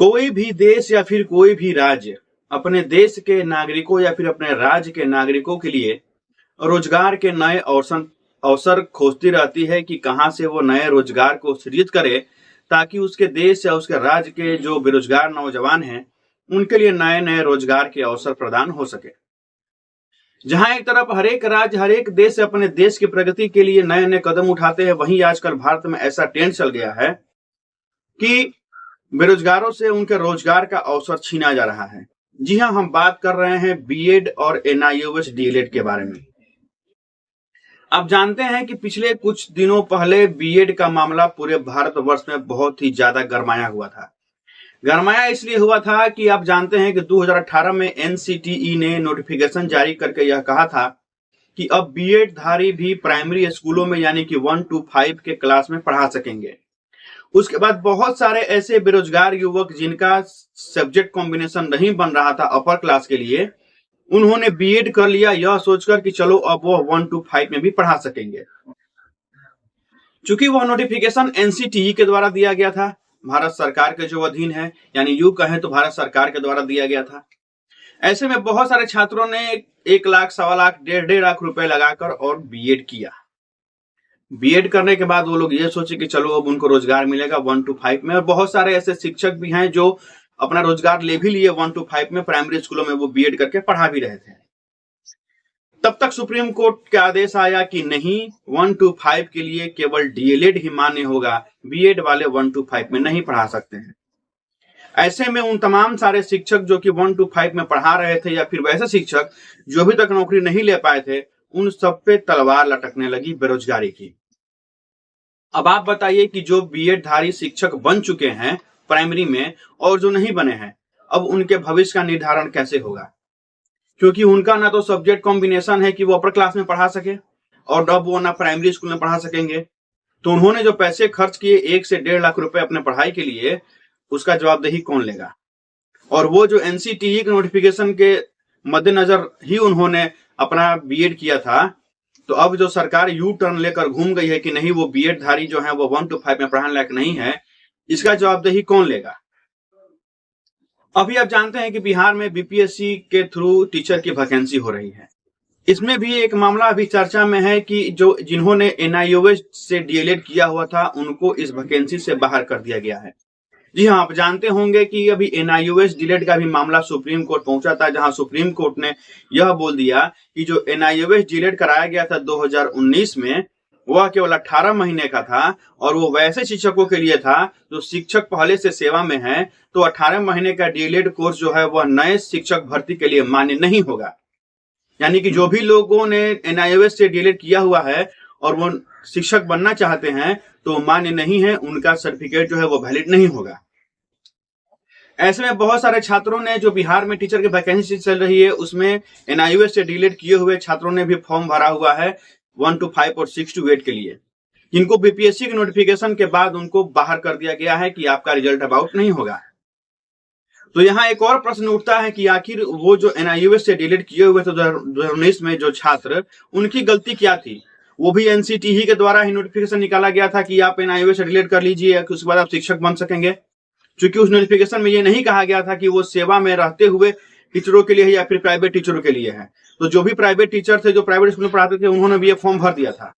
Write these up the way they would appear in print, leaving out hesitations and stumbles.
कोई भी देश या फिर कोई भी राज्य अपने देश के नागरिकों या फिर अपने राज्य के नागरिकों के लिए रोजगार के नए अवसर खोजती रहती है कि कहां से वो नए रोजगार को सृजित करे, ताकि उसके देश या उसके राज्य के जो बेरोजगार नौजवान हैं उनके लिए नए नए रोजगार के अवसर प्रदान हो सके। जहां एक तरफ हर एक राज्य हर एक देश अपने देश की प्रगति के लिए नए नए कदम उठाते हैं, वहीं आजकल भारत में ऐसा ट्रेंड चल गया है कि बेरोजगारों से उनके रोजगार का अवसर छीना जा रहा है। जी हां, हम बात कर रहे हैं बीएड और एनआईओएस डीएलएड के बारे में। आप जानते हैं कि पिछले कुछ दिनों पहले बीएड का मामला पूरे भारतवर्ष में बहुत ही ज्यादा गरमाया हुआ था। गरमाया इसलिए हुआ था कि आप जानते हैं कि 2018 में एनसीटीई ने नोटिफिकेशन जारी करके यह कहा था कि अब बीएड धारी भी प्राइमरी स्कूलों में यानी कि 1 to 5 के क्लास में पढ़ा सकेंगे। उसके बाद बहुत सारे ऐसे बेरोजगार युवक जिनका सब्जेक्ट कॉम्बिनेशन नहीं बन रहा था अपर क्लास के लिए, उन्होंने बीएड कर लिया यह सोचकर कि चलो अब वो 1 to 5 में भी पढ़ा सकेंगे। चूंकि वह नोटिफिकेशन एनसीटीई के द्वारा दिया गया था, भारत सरकार के जो अधीन है, यानी यूं कहें तो भारत सरकार के द्वारा दिया गया था, ऐसे में बहुत सारे छात्रों ने 1 लाख, सवा लाख, 1.5 लाख रुपए लगाकर और बीएड किया। बीएड करने के बाद वो लोग ये सोचे कि चलो अब उनको रोजगार मिलेगा 1 to 5 में। और बहुत सारे ऐसे शिक्षक भी हैं जो अपना रोजगार ले भी लिए 1 to 5 में, प्राइमरी स्कूलों में वो बीएड करके पढ़ा भी रहे थे। तब तक सुप्रीम कोर्ट का आदेश आया कि नहीं, 1 to 5 के लिए केवल डीएलएड ही मान्य होगा, बीएड वाले 1 to 5 में नहीं पढ़ा सकते हैं। ऐसे में उन तमाम सारे शिक्षक जो कि 1 to 5 में पढ़ा रहे थे या फिर वैसे शिक्षक जो अभी तक नौकरी नहीं ले पाए थे, उन सब पे तलवार लटकने लगी बेरोजगारी की। अब आप बताइए कि जो बीएड धारी शिक्षक बन चुके हैं प्राइमरी में और जो नहीं बने हैं, अब उनके भविष्य का निर्धारण कैसे होगा? क्योंकि उनका ना तो सब्जेक्ट कॉम्बिनेशन है कि वो अपर क्लास में पढ़ा सके और अब वो ना प्राइमरी स्कूल में पढ़ा सकेंगे। तो उन्होंने जो पैसे खर्च किए 1 से 1.5 लाख रुपए अपने पढ़ाई के लिए, उसका जवाबदेही कौन लेगा? और वो जो एनसीटीई के नोटिफिकेशन के मद्देनजर ही उन्होंने अपना बीएड किया था, तो अब जो सरकार यू टर्न लेकर घूम गई है कि नहीं, वो बीएड धारी जो है वो 1 to 5 में पढ़ाने लायक नहीं है, इसका जवाबदेही कौन लेगा? अभी आप जानते हैं कि बिहार में बीपीएससी के थ्रू टीचर की वैकेंसी हो रही है। इसमें भी एक मामला अभी चर्चा में है कि जो जिन्होंने एनआईओएस से डीएलएड किया हुआ था उनको इस वैकेंसी से बाहर कर दिया गया है। जी हाँ, आप जानते होंगे कि अभी एनआईओएस डीएलएड का भी मामला सुप्रीम कोर्ट पहुंचा था, जहां सुप्रीम कोर्ट ने यह बोल दिया कि जो एनआईओएस डीएलएड कराया गया था 2019 में, वह केवल 18 महीने का था और वो वैसे शिक्षकों के लिए था जो शिक्षक पहले से सेवा में है। तो 18 महीने का डीएलएड कोर्स जो है वह नए शिक्षक भर्ती के लिए मान्य नहीं होगा। यानी कि जो भी लोगों ने एनआईओएस से डीएलएड किया हुआ है और वो शिक्षक बनना चाहते हैं तो मान्य नहीं है, उनका सर्टिफिकेट जो है वो वैलिड नहीं होगा। ऐसे में बहुत सारे छात्रों ने, जो बिहार में टीचर की वैकेंसी चल रही है उसमें एनआईओएस से डीएलएड किए हुए छात्रों ने भी फॉर्म भरा हुआ है 1 to 5 और 6 to 8 के लिए, जिनको बीपीएससी के नोटिफिकेशन के बाद उनको बाहर कर दिया गया है कि आपका रिजल्ट अब आउट नहीं होगा। तो यहाँ एक और प्रश्न उठता है कि आखिर वो जो एनआईओएस से डीएलएड किए हुए थे 2019 में जो छात्र, उनकी गलती क्या थी? वो भी एनसीटीई के द्वारा ही नोटिफिकेशन निकाला गया था कि आप एनआईओएस से डीएलएड कर लीजिए, उसके बाद आप शिक्षक बन सकेंगे। क्योंकि उस नोटिफिकेशन में ये नहीं कहा गया था कि वो सेवा में रहते हुए टीचरों के लिए है या फिर प्राइवेट टीचरों के लिए है। तो जो भी प्राइवेट टीचर थे, जो प्राइवेट स्कूल में पढ़ाते थे, उन्होंने भी ये फॉर्म भर दिया था।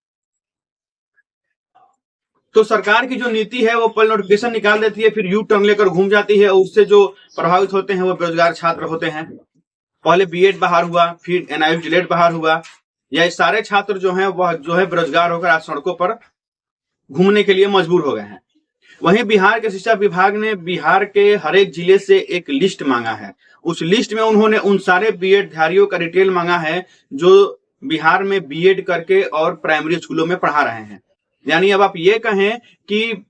तो सरकार की जो नीति है वो पहले नोटिफिकेशन निकाल देती है, फिर यू टर्न लेकर घूम जाती है, और उससे जो प्रभावित होते हैं वो बेरोजगार छात्र होते हैं। पहले बीएड बाहर हुआ, फिर एनआईओएस डीएलएड बाहर हुआ, या सारे छात्र जो हैं वह जो है बेरोजगार होकर आज सड़कों पर घूमने के लिए मजबूर हो गए हैं। वहीं बिहार के शिक्षा विभाग ने बिहार के हर एक जिले से एक लिस्ट मांगा है। उस लिस्ट में उन्होंने उन सारे बीएड धारियों का डिटेल मांगा है जो बिहार में बीएड करके और प्राइमरी स्कूलों में पढ़ा रहे हैं। यानी अब आप ये कहें कि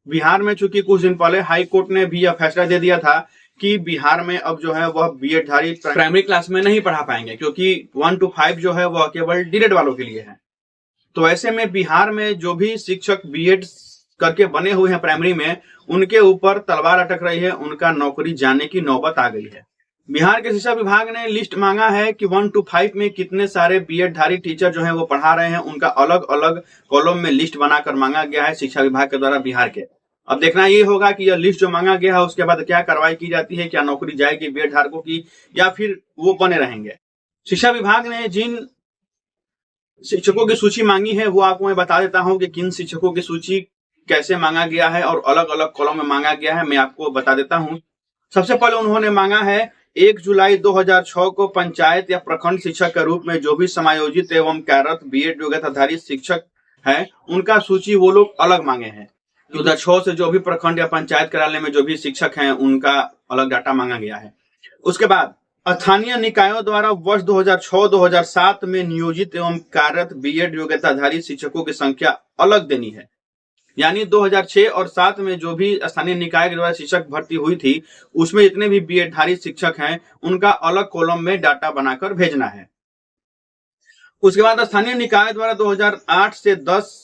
बिहार में, चूंकि कुछ दिन पहले हाई कोर्ट ने भी यह फैसला दे दिया था कि बिहार में अब जो है वह बीएड धारी प्राइमरी क्लास में नहीं पढ़ा पाएंगे, क्योंकि 1 to 5 जो है वह केवल डीएलएड वालों के लिए है। तो ऐसे में बिहार में जो भी शिक्षक बीएड करके बने हुए हैं प्राइमरी में, उनके ऊपर तलवार अटक रही है, उनका नौकरी जाने की नौबत आ गई है। बिहार के शिक्षा विभाग ने लिस्ट मांगा है कि 1 to 5 में कितने सारे बीएड धारी टीचर जो हैं वो पढ़ा रहे हैं, उनका अलग अलग कॉलम में लिस्ट बनाकर मांगा गया है शिक्षा विभाग के द्वारा बिहार के। अब देखना ये होगा कि यह लिस्ट जो मांगा गया है उसके बाद क्या कार्रवाई की जाती है, क्या नौकरी जाएगी बीएड धारकों की या फिर वो बने रहेंगे। शिक्षा विभाग ने जिन शिक्षकों की सूची मांगी है वो आपको मैं बता देता हूं कि किन शिक्षकों की सूची कैसे मांगा गया है और अलग अलग कॉलम में मांगा गया है, मैं आपको बता देता हूं। सबसे पहले उन्होंने मांगा है 1 जुलाई 2006 को पंचायत या प्रखंड शिक्षक के रूप में जो भी समायोजित एवं कार्यरत बीएड योग्यताधारी शिक्षक है उनका सूची वो लोग अलग मांगे हैं। 2006 से जो भी प्रखंड या पंचायत कार्यालय में जो भी शिक्षक हैं उनका अलग डाटा मांगा गया है। उसके बाद स्थानीय निकायों द्वारा वर्ष 2006-2007 में नियोजित एवं कार्यरत बीएड योग्यताधारी शिक्षकों की संख्या अलग देनी है। यानी 2006 और 7 में जो भी स्थानीय निकाय के द्वारा शिक्षक भर्ती हुई थी उसमें जितने भी बीएड धारी शिक्षक हैं उनका अलग कॉलम में डाटा बनाकर भेजना है। उसके बाद स्थानीय निकाय द्वारा 2008 से 10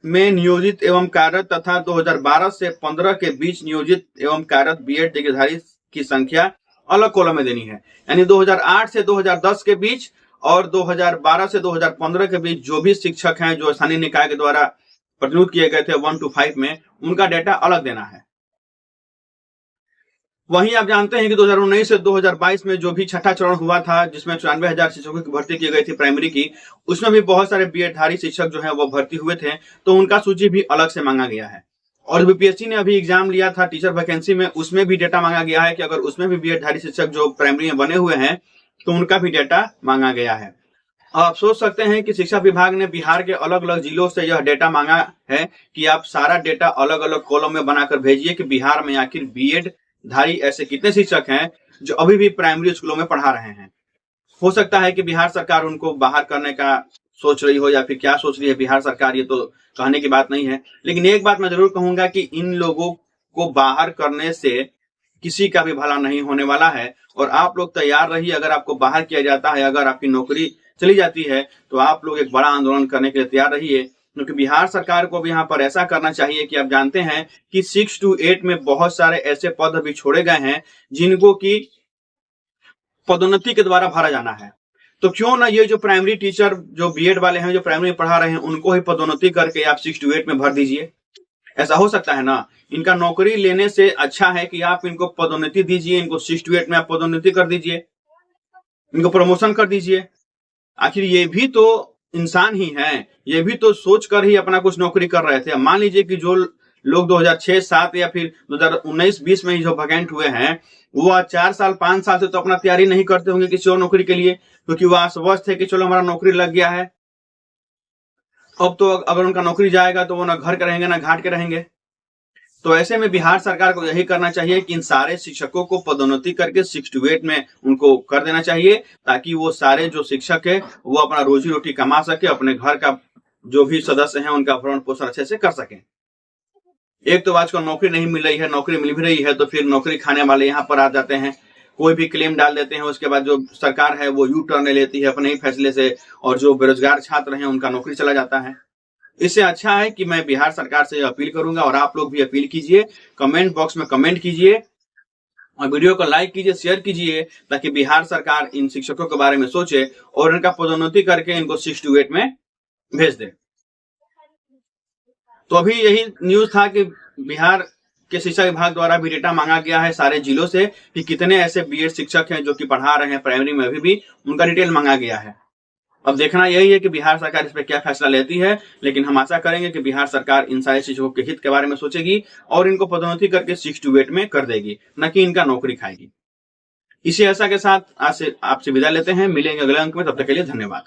में नियोजित एवं कार्यरत तथा 2012 से 15 के बीच नियोजित एवं कार्यरत बीएड डिग्रीधारी की संख्या अलग कॉलम में देनी है। यानी 2008 से 2010 के बीच और 2012 से 2015 के बीच जो भी शिक्षक हैं जो स्थानीय निकाय के द्वारा प्रतिनियुक्त किए गए थे 1 to 5 में उनका डाटा अलग देना है। वहीं आप जानते हैं कि 2019 से 2022 में जो भी छठा चरण हुआ था जिसमें 94,000 शिक्षकों की भर्ती की गई थी प्राइमरी की, उसमें भी बहुत सारे बीएड धारी शिक्षक जो है वो भर्ती हुए थे, तो उनका सूची भी अलग से मांगा गया है। और बीपीएससी ने अभी एग्जाम लिया था टीचर वैकेंसी में, उसमें भी डेटा मांगा गया है कि अगर उसमें भी बीएड धारी शिक्षक जो प्राइमरी में बने हुए हैं तो उनका भी डेटा मांगा गया है। आप सोच सकते हैं कि शिक्षा विभाग ने बिहार के अलग अलग जिलों से यह डेटा मांगा है कि आप सारा डेटा अलग अलग कॉलम में बनाकर भेजिए कि बिहार में आखिर बीएड धारी ऐसे कितने शिक्षक हैं जो अभी भी प्राइमरी स्कूलों में पढ़ा रहे हैं। हो सकता है कि बिहार सरकार उनको बाहर करने का सोच रही हो या फिर क्या सोच रही है बिहार सरकार, ये तो कहने की बात नहीं है। लेकिन एक बात मैं जरूर कहूंगा कि इन लोगों को बाहर करने से किसी का भी भला नहीं होने वाला है और आप लोग तैयार रहिए। अगर आपको बाहर किया जाता है, अगर आपकी नौकरी चली जाती है तो आप लोग एक बड़ा आंदोलन करने के लिए तैयार रहिए, क्योंकि बिहार सरकार को भी यहाँ पर ऐसा करना चाहिए कि आप जानते हैं कि 6 to 8 में बहुत सारे ऐसे पद अभी छोड़े गए हैं जिनको की पदोन्नति के द्वारा भरा जाना है। तो क्यों ना ये जो प्राइमरी टीचर जो बीएड वाले हैं जो प्राइमरी में पढ़ा रहे हैं उनको ही पदोन्नति करके आप 6 to 8 में भर दीजिए। ऐसा हो सकता है ना। इनका नौकरी लेने से अच्छा है कि आप इनको पदोन्नति दीजिए, इनको 6 to 8 में आप पदोन्नति कर दीजिए, इनको प्रमोशन कर दीजिए। आखिर ये भी तो इंसान ही हैं, ये भी तो सोच कर ही अपना कुछ नौकरी कर रहे थे। मान लीजिए कि जो लोग 2006-7 या फिर 2019-20 में ही जो वैकेंट हुए हैं वो आज 4 साल 5 साल से तो अपना तैयारी नहीं करते होंगे किसी और नौकरी के लिए, क्योंकि वो आश्वस्त है कि चलो हमारा नौकरी लग गया है। अब तो अगर उनका नौकरी जाएगा तो वो ना घर के रहेंगे ना घाट के रहेंगे। तो ऐसे में बिहार सरकार को यही करना चाहिए कि इन सारे शिक्षकों को पदोन्नति करके 6 to 8 में उनको कर देना चाहिए, ताकि वो सारे जो शिक्षक है वो अपना रोजी रोटी कमा सके, अपने घर का जो भी सदस्य हैं उनका भरण पोषण अच्छे से कर सकें। एक तो आजकल नौकरी नहीं मिल रही है, नौकरी मिल भी रही है तो फिर नौकरी खाने वाले यहाँ पर आ जाते हैं, कोई भी क्लेम डाल देते हैं, उसके बाद जो सरकार है वो यू टर्न लेती है अपने ही फैसले से और जो बेरोजगार छात्र हैं उनका नौकरी चला जाता है। इससे अच्छा है कि मैं बिहार सरकार से अपील करूंगा और आप लोग भी अपील कीजिए, कमेंट बॉक्स में कमेंट कीजिए और वीडियो को लाइक कीजिए, शेयर कीजिए, ताकि बिहार सरकार इन शिक्षकों के बारे में सोचे और इनका पदोन्नति करके इनको 6 to 8 में भेज दे। तो अभी यही न्यूज था कि बिहार के शिक्षा विभाग द्वारा भी डेटा मांगा गया है सारे जिलों से कि कितने ऐसे बीएड शिक्षक हैं जो कि पढ़ा रहे हैं प्राइमरी में, अभी भी उनका डिटेल मांगा गया है। अब देखना यही है कि बिहार सरकार इस पर क्या फैसला लेती है, लेकिन हम आशा करेंगे कि बिहार सरकार इन सारे शिक्षकों के हित के बारे में सोचेगी और इनको पदोन्नति करके 6 to 8 में कर देगी, न कि इनका नौकरी खाएगी। इसी आशा के साथ आज से आपसे विदा लेते हैं, मिलेंगे अगले अंक में, तब तक के लिए धन्यवाद।